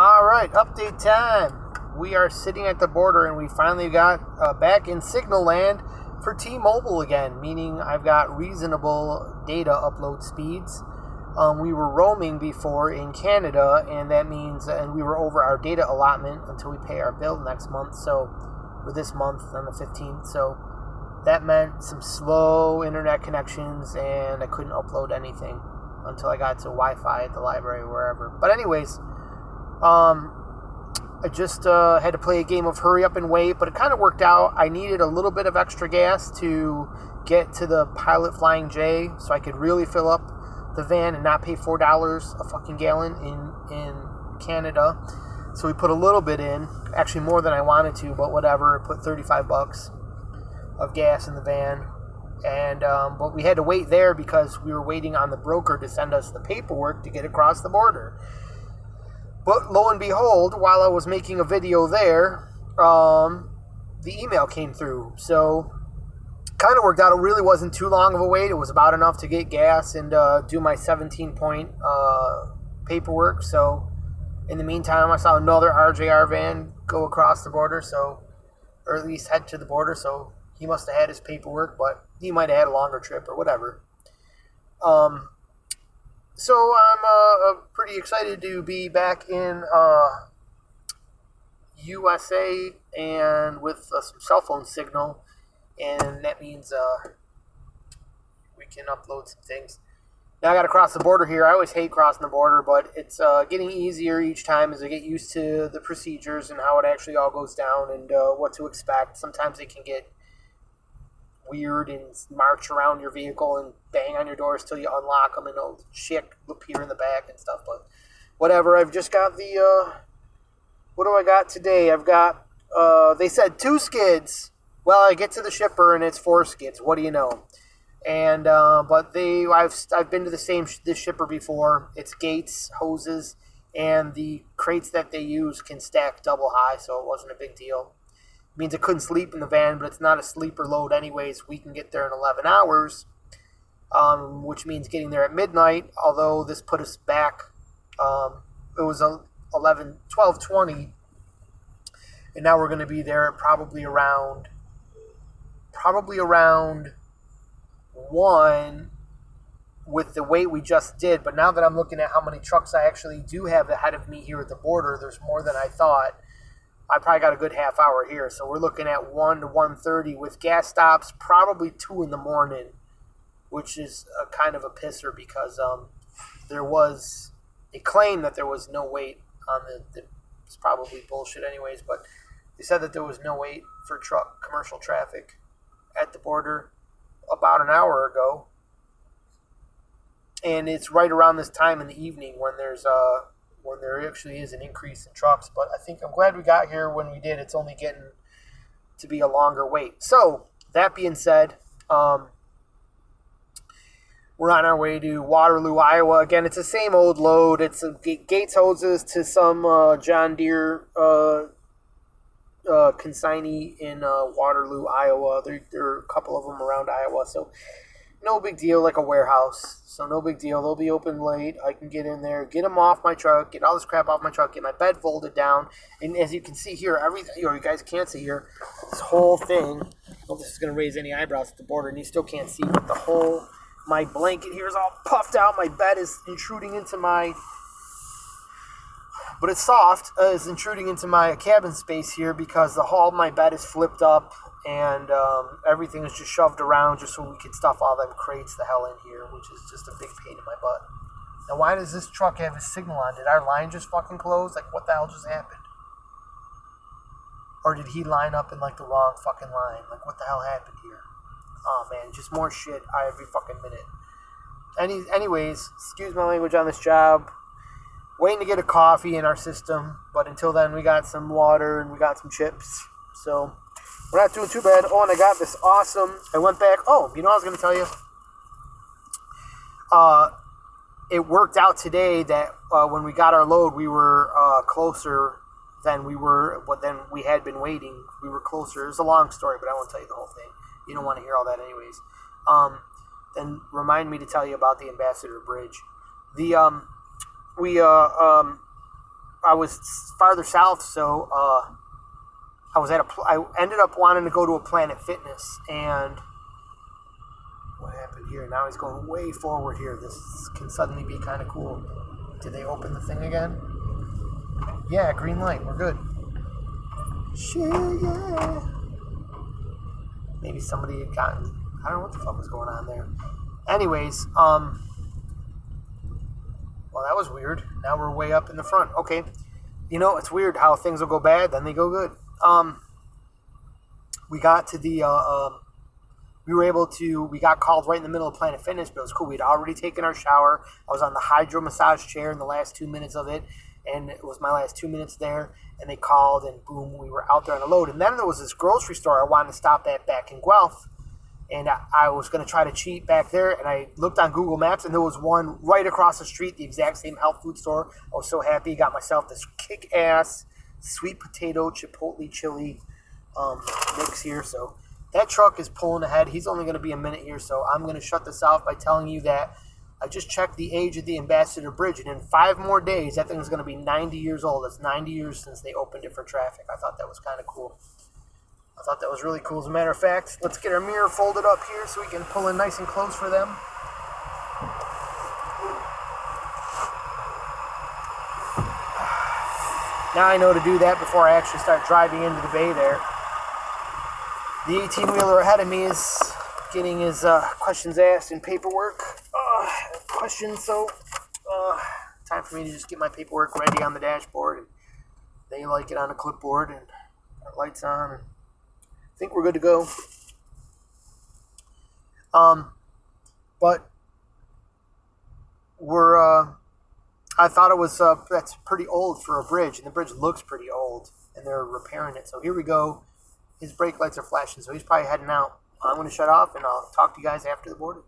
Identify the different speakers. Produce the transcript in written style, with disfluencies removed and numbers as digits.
Speaker 1: All right, update time. We are sitting at the border and we finally got back in signal land for T-Mobile again, meaning I've got reasonable data upload speeds. We were roaming before in Canada, and that means and we were over our data allotment until we pay our bill next month, or this month on the 15th. So that meant some slow internet connections, and I couldn't upload anything until I got to Wi-Fi at the library or wherever. But anyways, I just had to play a game of hurry up and wait, but it kind of worked out. I needed a little bit of extra gas to get to the Pilot Flying J so I could really fill up the van and not pay $4 a fucking gallon in Canada. So we put a little bit in, actually more than I wanted to, but whatever. Put $35 of gas in the van, and but we had to wait there because we were waiting on the broker to send us the paperwork to get across the border. But lo and behold, while I was making a video there, the email came through. So kind of worked out. It really wasn't too long of a wait. It was about enough to get gas and do my 17-point paperwork. So in the meantime, I saw another RJR van go across the border, or at least head to the border. So he must have had his paperwork, but he might have had a longer trip or whatever. So I'm pretty excited to be back in USA and with some cell phone signal, and that means we can upload some things. Now I got to cross the border here. I always hate crossing the border, but it's getting easier each time as I get used to the procedures and how it actually all goes down and what to expect. Sometimes it can get weird and march around your vehicle and bang on your doors till you unlock them, and it'll chick appear in the back and stuff. But whatever. I've just got the what do I got today? I've got they said 2 skids. Well, I get to the shipper and it's 4 skids. What do you know? And but I've been to this shipper before. It's gates, hoses, and the crates that they use can stack double high, so it wasn't a big deal. Means I couldn't sleep in the van, but it's not a sleeper load anyways. We can get there in 11 hours, which means getting there at midnight, although this put us back. It was 12:20, and now we're going to be there probably around 1 with the wait we just did. But now that I'm looking at how many trucks I actually do have ahead of me here at the border, there's more than I thought. I probably got a good half hour here, so we're looking at 1 to 1:30 with gas stops, probably 2 in the morning, which is a kind of a pisser because there was a claim that there was no wait on it's probably bullshit anyways, but they said that there was no wait for commercial traffic at the border about an hour ago, and it's right around this time in the evening when there actually is an increase in trucks. But I think I'm glad we got here when we did. It's only getting to be a longer wait. So that being said, we're on our way to Waterloo, Iowa. Again, it's the same old load. It's Gates hoses to some John Deere consignee in Waterloo, Iowa. There are a couple of them around Iowa, so no big deal, like a warehouse. So no big deal. They'll be open late. I can get in there, get them off my truck, get all this crap off my truck, get my bed folded down. And as you can see here, everything, you guys can't see here, this whole thing. Well, this is going to raise any eyebrows at the border, and you still can't see, but my blanket here is all puffed out. My bed is intruding into but it's soft, is intruding into my cabin space here because all my bed is flipped up, and everything is just shoved around just so we can stuff all them crates the hell in here, which is just a big pain in my butt. Now, why does this truck have a signal on? Did our line just fucking close? Like, what the hell just happened? Or did he line up in, like, the wrong fucking line? Like, what the hell happened here? Oh, man, just more shit every fucking minute. Anyways, excuse my language on this job. Waiting to get a coffee in our system, but until then, we got some water and we got some chips. So we're not doing too bad. Oh, and I got this awesome. I went back. Oh, you know what I was going to tell you? It worked out today that when we got our load, we were closer than we had been waiting. We were closer. It's a long story, but I won't tell you the whole thing. You don't want to hear all that anyways. Then remind me to tell you about the Ambassador Bridge. I was farther south, so I ended up wanting to go to a Planet Fitness, and what happened here? Now he's going way forward here. This can suddenly be kind of cool. Did they open the thing again? Yeah, green light. We're good. Shit, yeah. Maybe somebody had gotten... I don't know what the fuck was going on there. Anyways, well, that was weird. Now we're way up in the front. Okay. You know, it's weird how things will go bad, then they go good. We got to the... we got called right in the middle of Planet Fitness, but it was cool. We'd already taken our shower. I was on the hydro massage chair in the last 2 minutes of it, and it was my last 2 minutes there, and they called, and boom, we were out there on a load. And then there was this grocery store I wanted to stop at back in Guelph, and I was going to try to cheat back there, and I looked on Google Maps, and there was one right across the street, the exact same health food store. I was so happy. Got myself this kick-ass sweet potato chipotle chili mix here, so... That truck is pulling ahead. He's only going to be a minute here, so I'm going to shut this off by telling you that I just checked the age of the Ambassador Bridge, and in 5 more days, that thing is going to be 90 years old. It's 90 years since they opened it for traffic. I thought that was kind of cool. I thought that was really cool. As a matter of fact, let's get our mirror folded up here so we can pull in nice and close for them. Now I know to do that before I actually start driving into the bay there. The 18-wheeler ahead of me is getting his questions asked and paperwork questions, so time for me to just get my paperwork ready on the dashboard, and they like it on a clipboard, and our lights on, and I think we're good to go. But we're I thought it was that's pretty old for a bridge, and the bridge looks pretty old, and they're repairing it. So here we go. His brake lights are flashing, so he's probably heading out. I'm going to shut off, and I'll talk to you guys after the border.